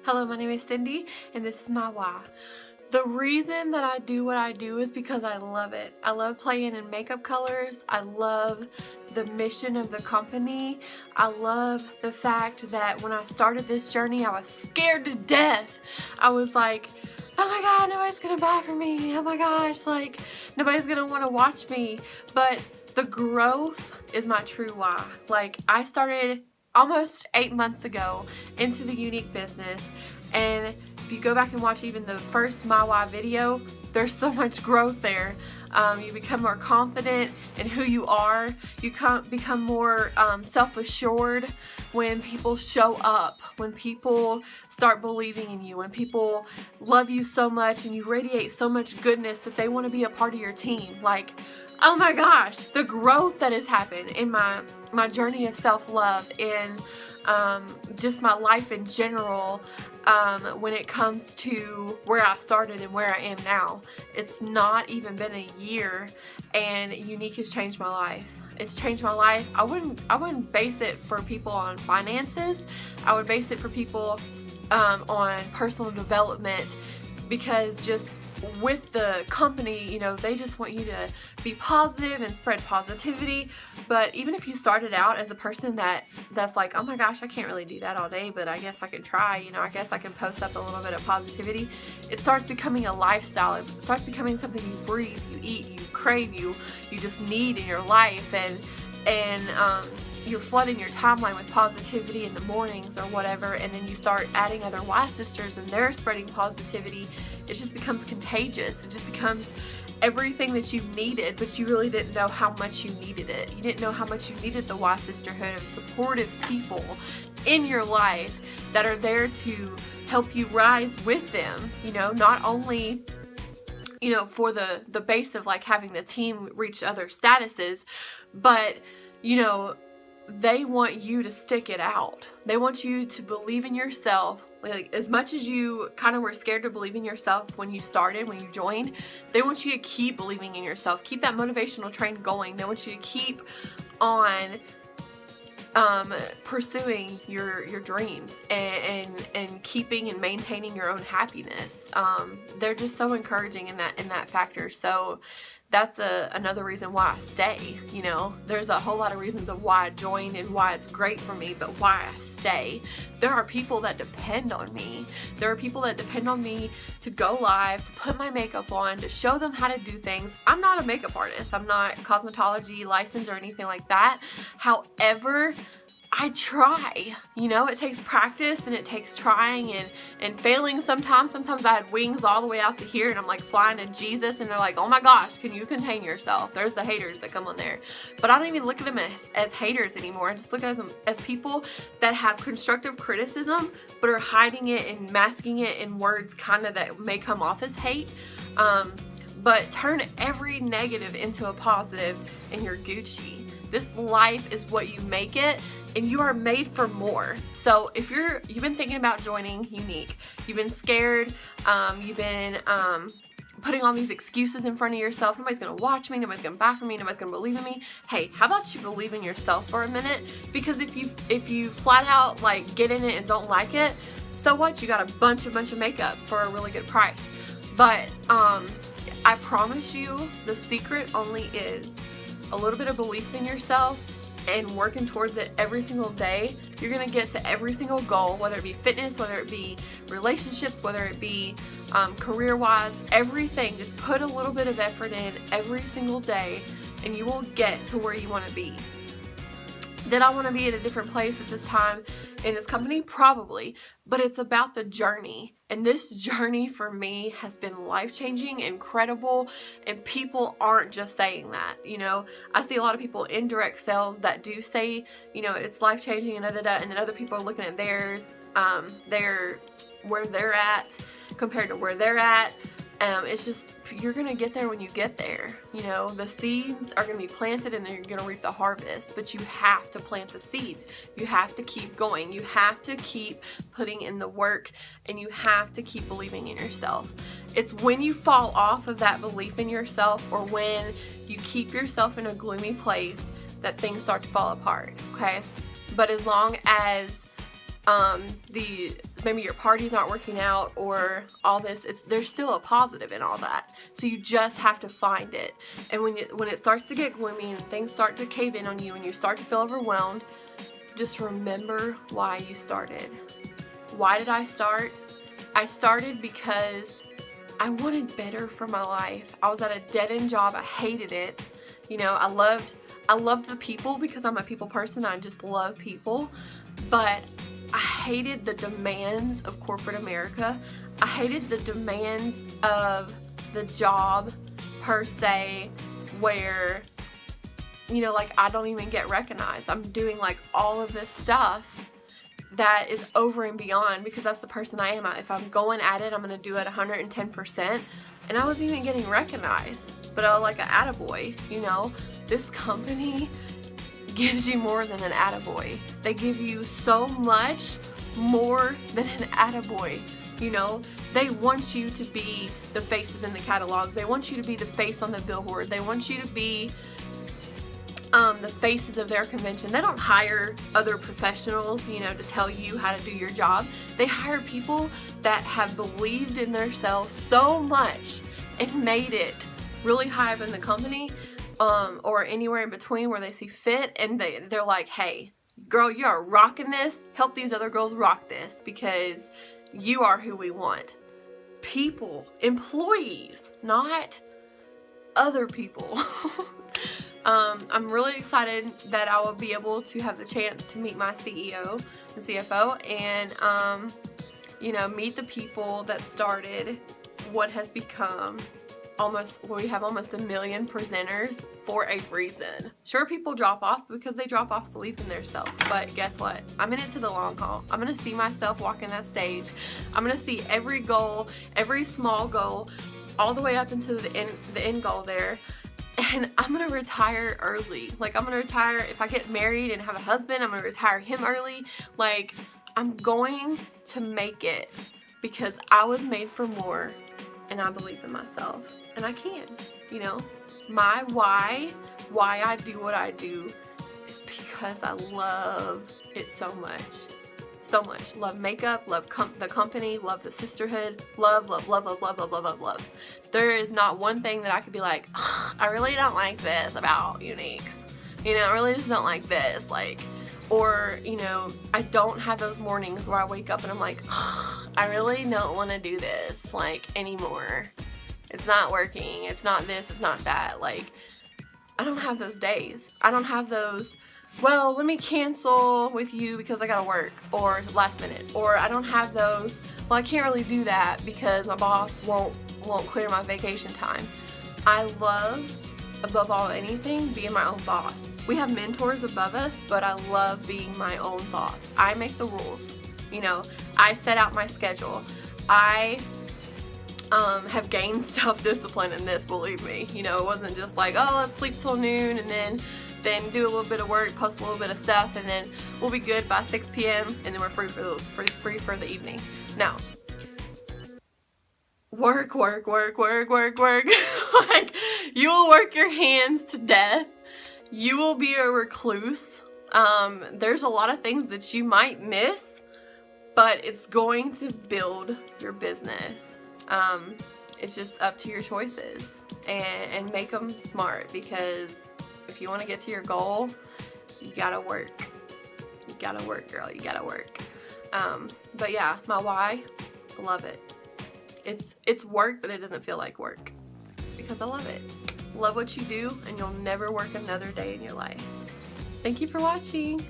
Hello, my name is Cindy, and this is my why. The reason that I do what I do is because I love it. I love playing in makeup colors. I love the mission of the company. I love the fact that when I started this journey, I was scared to death. I was like, oh my God, nobody's gonna buy from me. Oh my gosh, like nobody's gonna want to watch me. But the growth is my true why. Like, I started almost 8 months ago into the Younique business, and if you go back and watch even the first My Why video, there's so much growth there. You become more confident in who you are. You become more self-assured when people show up, when people start believing in you, when people love you so much and you radiate so much goodness that they want to be a part of your team. Like, oh my gosh, the growth that has happened in my journey of self-love, in just my life in general, when it comes to where I started and where I am now. It's not even been a year, and Younique has changed my life. It's changed my life. I wouldn't base it for people on finances. I would base it for people on personal development, because just with the company, you know, they just want you to be positive and spread positivity. But even if you started out as a person that's like, oh my gosh, I can't really do that all day, but I guess I can try, you know, I guess I can post up a little bit of positivity. It starts becoming a lifestyle. It starts becoming something you breathe, you eat, you crave, you just need in your life, and you're flooding your timeline with positivity in the mornings or whatever, and then you start adding other Y sisters and they're spreading positivity. It just becomes contagious. It just becomes everything that you needed, but you really didn't know how much you needed it. You didn't know how much you needed the Y sisterhood of supportive people in your life that are there to help you rise with them, you know, not only, you know, for the base of like having the team reach other statuses, but, you know, they want you to stick it out. They want you to believe in yourself. Like, as much as you kind of were scared to believe in yourself when you started, when you joined, they want you to keep believing in yourself. Keep that motivational train going. They want you to keep on pursuing your dreams and keeping and maintaining your own happiness. They're just so encouraging in that factor. So that's another reason why I stay. You know, there's a whole lot of reasons of why I joined and why it's great for me, but why I stay. There are people that depend on me. There are people that depend on me to go live, to put my makeup on, to show them how to do things. I'm not a makeup artist. I'm not cosmetology licensed or anything like that. However, I try, you know, it takes practice and it takes trying and failing sometimes. Sometimes I had wings all the way out to here and I'm like flying to Jesus, and they're like, oh my gosh, can you contain yourself? There's the haters that come on there. But I don't even look at them as haters anymore. I just look at them as people that have constructive criticism but are hiding it and masking it in words kind of that may come off as hate. But turn every negative into a positive and you're Gucci. This life is what you make it, and you are made for more. So if you've been thinking about joining Younique, you've been scared, you've been putting all these excuses in front of yourself, nobody's gonna watch me, nobody's gonna buy from me, nobody's gonna believe in me. Hey, how about you believe in yourself for a minute? Because if you flat out like get in it and don't like it, so what? You got a bunch of makeup for a really good price. But I promise you, the secret only is a little bit of belief in yourself and working towards it every single day. You're gonna get to every single goal, whether it be fitness, whether it be relationships, whether it be career-wise, everything. Just put a little bit of effort in every single day and you will get to where you want to be. Did I want to be at a different place at this time in this company? Probably, but it's about the journey. And this journey for me has been life-changing, incredible, and people aren't just saying that. You know, I see a lot of people in direct sales that do say, you know, it's life-changing and and then other people are looking at theirs, where they're at compared to where they're at. It's just, you're gonna get there when you get there. You know, the seeds are gonna be planted and then you're gonna reap the harvest, but you have to plant the seeds. You have to keep going. You have to keep putting in the work, and you have to keep believing in yourself. It's when you fall off of that belief in yourself, or when you keep yourself in a gloomy place, that things start to fall apart, okay? But as long as maybe your party's not working out or all this, there's still a positive in all that. So you just have to find it. And when it starts to get gloomy and things start to cave in on you and you start to feel overwhelmed, just remember why you started. Why did I start? I started because I wanted better for my life. I was at a dead-end job. I hated it. You know, I loved the people because I'm a people person. I just love people. But I hated the demands of corporate America. I hated the demands of the job per se, where, you know, like, I don't even get recognized. I'm doing like all of this stuff that is over and beyond because that's the person I am. If I'm going at it, I'm going to do it 110%. And I wasn't even getting recognized. But I was like an attaboy, you know. This company gives you more than an attaboy. They give you so much more than an attaboy, you know. They want you to be the faces in the catalog. They want you to be the face on the billboard. They want you to be the faces of their convention. They don't hire other professionals, you know, to tell you how to do your job. They hire people that have believed in themselves so much and made it really high up in the company, or anywhere in between where they see fit, and they're like, hey, girl, you are rocking this. Help these other girls rock this because you are who we want. People, employees, not other people. I'm really excited that I will be able to have the chance to meet my CEO and CFO and, you know, meet the people that started what has become we have almost 1 million presenters for a reason. Sure, people drop off because they drop off belief in themselves, but guess what? I'm in it to the long haul. I'm going to see myself walking that stage. I'm going to see every goal, every small goal, all the way up into the end goal there. And I'm going to retire early. Like, I'm going to retire, if I get married and have a husband, I'm going to retire him early. Like, I'm going to make it because I was made for more and I believe in myself. And I can, you know. My why I do what I do is because I love it so much. So much. Love makeup, love the company, love the sisterhood, love. There is not one thing that I could be like, I really don't like this about Younique. You know, I really just don't like this. Like, or, you know, I don't have those mornings where I wake up and I'm like, I really don't want to do this, like, anymore. It's not working. It's not this. It's not that. Like, I don't have those days. I don't have those, well, let me cancel with you because I gotta work, or last minute. Or I don't have those, well, I can't really do that because my boss won't clear my vacation time. I love, above all anything, being my own boss. We have mentors above us, but I love being my own boss. I make the rules. You know, I set out my schedule. I have gained self-discipline in this, believe me. You know, it wasn't just like, oh, let's sleep till noon and then do a little bit of work, post a little bit of stuff, and then we'll be good by 6 p.m. and then we're free for the evening. No. Work. Like, you will work your hands to death. You will be a recluse. There's a lot of things that you might miss, but it's going to build your business. It's just up to your choices, and make them smart, because if you want to get to your goal, you gotta work. You gotta work, girl. You gotta work. But yeah, my why, I love it. It's work, but it doesn't feel like work because I love it. Love what you do, and you'll never work another day in your life. Thank you for watching.